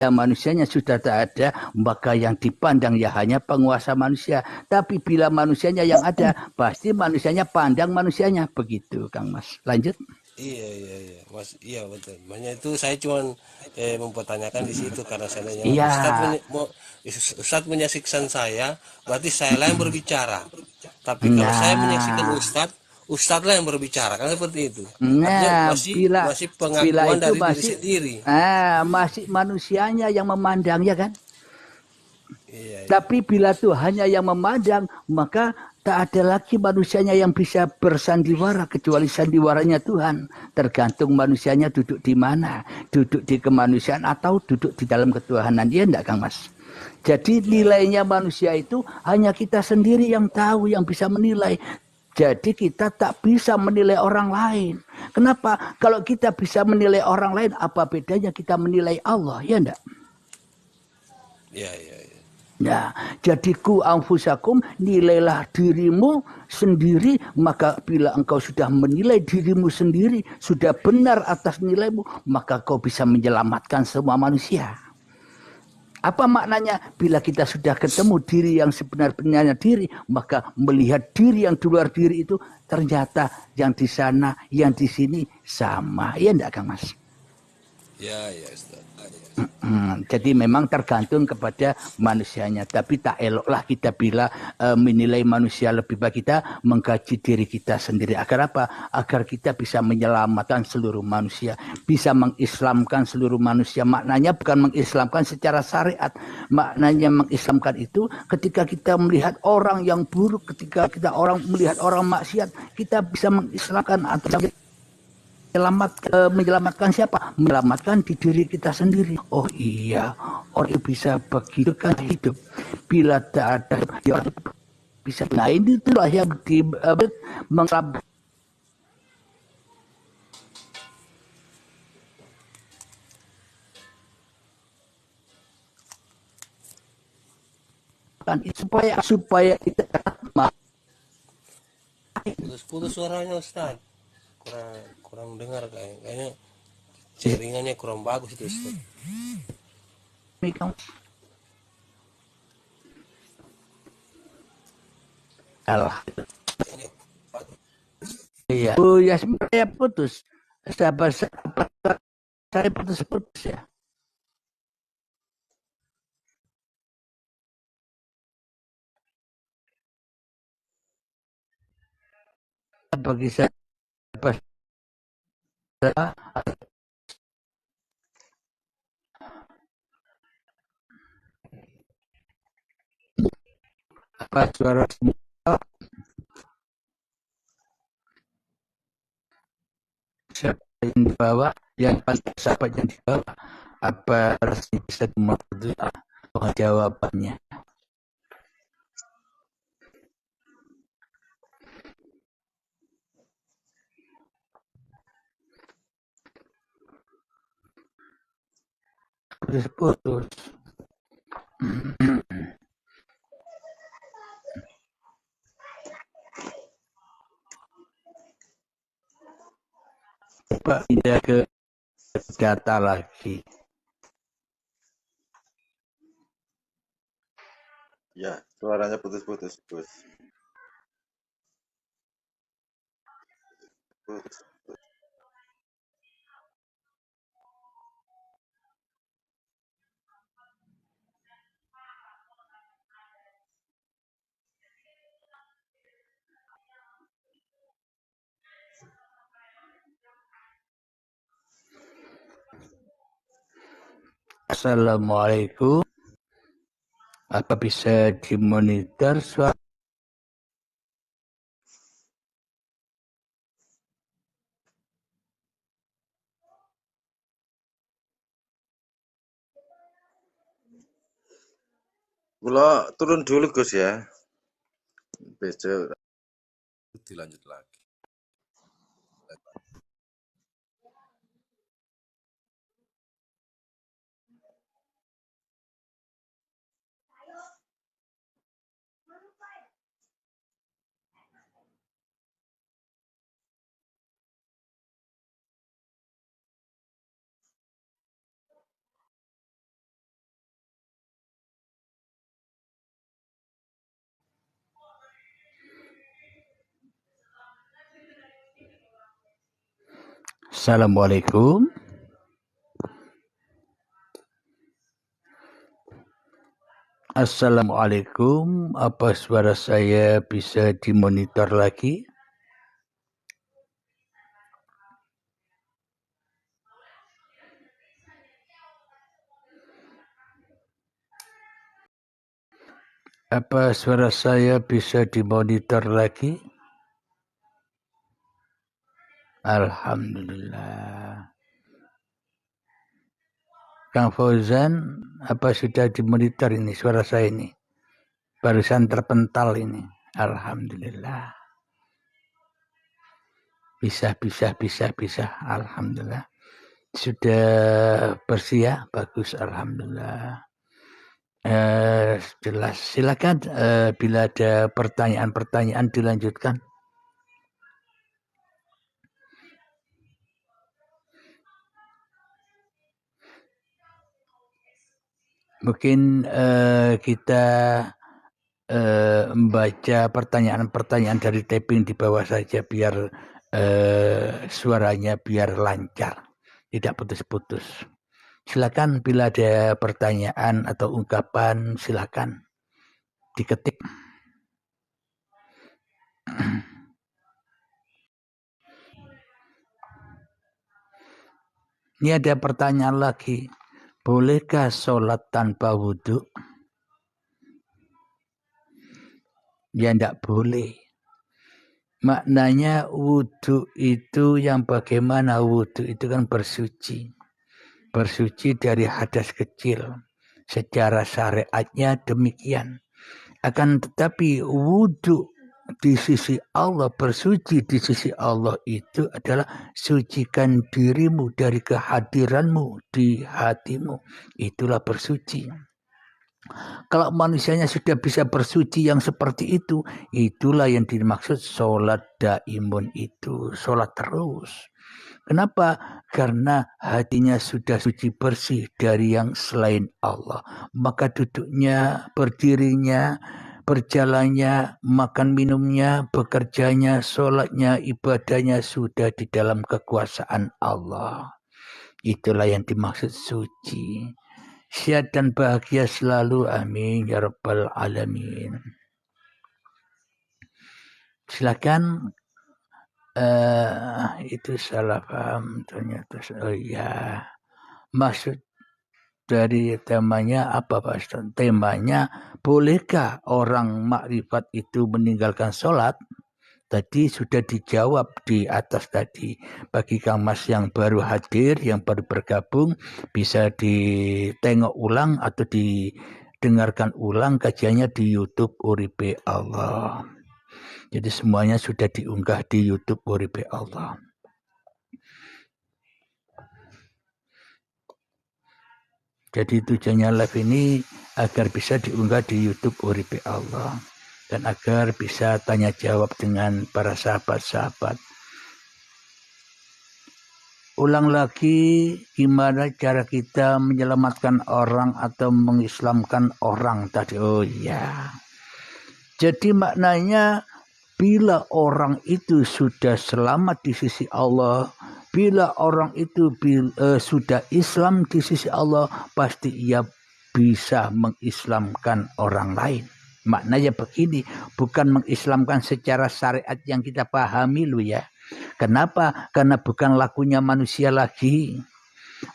manusianya sudah tak ada, maka yang dipandang ya hanya penguasa manusia. Tapi bila manusianya yang ada, pasti manusianya pandang manusianya. Begitu, Kang Mas. Lanjut. Iya, iya, iya, Mas, iya betul. Makanya itu saya cuman mempertanyakan di situ karena seandainya Iya. Ustadz menyaksikan saya, berarti saya lah yang berbicara. Tapi kalau saya menyaksikan Nah, Ustadz lah yang berbicara, kan seperti itu. Artinya nah, masih bila masih bila pengakuan itu dari diri masih, sendiri. masih manusianya yang memandang ya kan. Iya, iya. Tapi bila Tuhannya yang memandang, maka tak ada lagi manusianya yang bisa bersandiwara kecuali sandiwaranya Tuhan. Tergantung manusianya duduk di mana, duduk di kemanusiaan atau duduk di dalam ketuhanan. Iya enggak Kang Mas? Jadi Iya, iya. nilainya manusia itu hanya kita sendiri yang tahu, yang bisa menilai. Jadi kita tak bisa menilai orang lain. Kenapa? Kalau kita bisa menilai orang lain, apa bedanya kita menilai Allah? Ya enggak? Iya, iya, iya. Nah, jadi ku anfusakum, nilailah dirimu sendiri, maka bila engkau sudah menilai dirimu sendiri, sudah benar atas nilaimu, maka kau bisa menyelamatkan semua manusia. Apa maknanya? Bila kita sudah ketemu diri yang sebenar-benarnya diri, maka melihat diri yang di luar diri itu ternyata yang di sana, yang di sini sama. Iya enggak, Kang Mas? Iya, iya, Ustaz. Jadi memang tergantung kepada manusianya. Tapi tak eloklah kita bila menilai manusia lebih baik kita mengkaji diri kita sendiri. Agar apa? Agar kita bisa menyelamatkan seluruh manusia. Bisa mengislamkan seluruh manusia. Maknanya bukan mengislamkan secara syariat. Maknanya mengislamkan itu ketika kita melihat orang yang buruk. Ketika kita melihat orang maksiat. Kita bisa mengislamkan atau menyelamatkan siapa? Menyelamatkan di diri kita sendiri. Oh iya, orang bisa begitu kan hidup. Bila tak ada ya bisa. Nah ini itulah yang menyelamatkan supaya supaya kita Putus-putus suaranya Ustaz. Kurang kurang dengar kayaknya jaringannya kurang bagus itu Ustaz. Allah. Ini Iya. Oh ya saya putus. Sabar saya putus-putus ya. Bagi saya apa suara semua siapa yang dibawa yang pantas siapa yang dibawa apa resmi bisa memperdulikan jawabannya. Putus-putus. Coba pindah ke data lagi. Ya, suaranya putus-putus, Bos. Putus. Assalamualaikum. Apa bisa dimonitor suara? Gula turun dulu, Gus ya. Besok dilanjut lagi. Assalamualaikum. Assalamualaikum. Apa suara saya bisa dimonitor lagi? Apa suara saya bisa dimonitor lagi? Alhamdulillah. Kang Fauzan, apa sudah dimonitor ini suara saya ini? Barusan terpental ini. Alhamdulillah. Bisa. Alhamdulillah. Sudah bersih ya? Bagus, alhamdulillah. Jelas. Silakan bila ada pertanyaan-pertanyaan dilanjutkan. Mungkin kita membaca pertanyaan-pertanyaan dari taping di bawah saja biar suaranya biar lancar, tidak putus-putus. Silakan bila ada pertanyaan atau ungkapan silakan diketik. Ini ada pertanyaan lagi. Bolehkah sholat tanpa wudhu? Ya tidak boleh. Maknanya wudhu itu yang bagaimana? Wudhu itu kan bersuci. Bersuci dari hadas kecil. Secara syariatnya demikian. Akan tetapi wudhu di sisi Allah, bersuci di sisi Allah itu adalah sucikan dirimu dari kehadiranmu di hatimu. Itulah bersuci. Kalau manusianya sudah bisa bersuci yang seperti itu, itulah yang dimaksud sholat daimun itu, sholat terus. Kenapa? Karena hatinya sudah suci bersih dari yang selain Allah. Maka duduknya, berdirinya, berjalannya, makan minumnya, bekerjanya, sholatnya, ibadahnya sudah di dalam kekuasaan Allah. Itulah yang dimaksud suci. Sehat dan bahagia selalu, amin ya rabbal alamin. Silakan. Itu salah paham ternyata. Oh ya, maksud dari temanya apa Pak Ustaz? Temanya, bolehkah orang makrifat itu meninggalkan sholat? Tadi sudah dijawab di atas tadi. Bagi Kang Mas yang baru hadir, yang baru bergabung, bisa ditengok ulang atau didengarkan ulang kajiannya di YouTube Uripe Allah. Jadi semuanya sudah diunggah di YouTube Uripe Allah. Jadi tujuannya live ini agar bisa diunggah di YouTube Uripe Allah. Dan agar bisa tanya jawab dengan para sahabat-sahabat. Ulang lagi, gimana cara kita menyelamatkan orang atau mengislamkan orang tadi? Oh iya. Jadi maknanya bila orang itu sudah selamat di sisi Allah, bila orang itu sudah Islam di sisi Allah, pasti ia bisa mengislamkan orang lain. Maknanya begini, bukan mengislamkan secara syariat yang kita pahami loh ya. Kenapa? Karena bukan lakunya manusia lagi.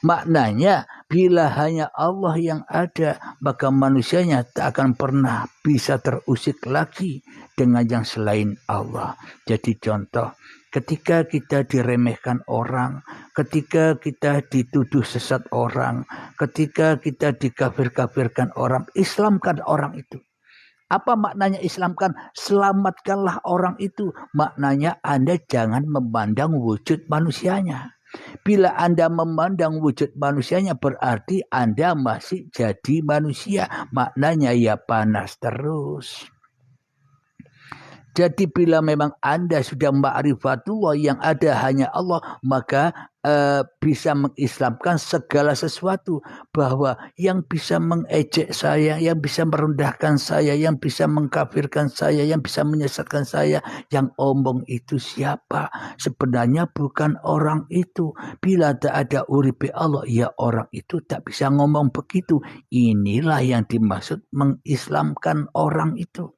Maknanya bila hanya Allah yang ada, maka manusianya tak akan pernah bisa terusik lagi dengan yang selain Allah. Jadi contoh, ketika kita diremehkan orang, ketika kita dituduh sesat orang, ketika kita dikafir-kafirkan orang, islamkan orang itu. Apa maknanya islamkan? Selamatkanlah orang itu. Maknanya Anda jangan memandang wujud manusianya. Bila Anda memandang wujud manusianya berarti Anda masih jadi manusia. Maknanya ya panas terus. Jadi bila memang Anda sudah ma'rifatullah yang ada hanya Allah, maka bisa mengislamkan segala sesuatu. Bahwa yang bisa mengejek saya, yang bisa merendahkan saya, yang bisa mengkafirkan saya, yang bisa menyesatkan saya, yang omong itu siapa? Sebenarnya bukan orang itu. Bila tak ada uripe Allah, ya orang itu tak bisa ngomong begitu. Inilah yang dimaksud mengislamkan orang itu.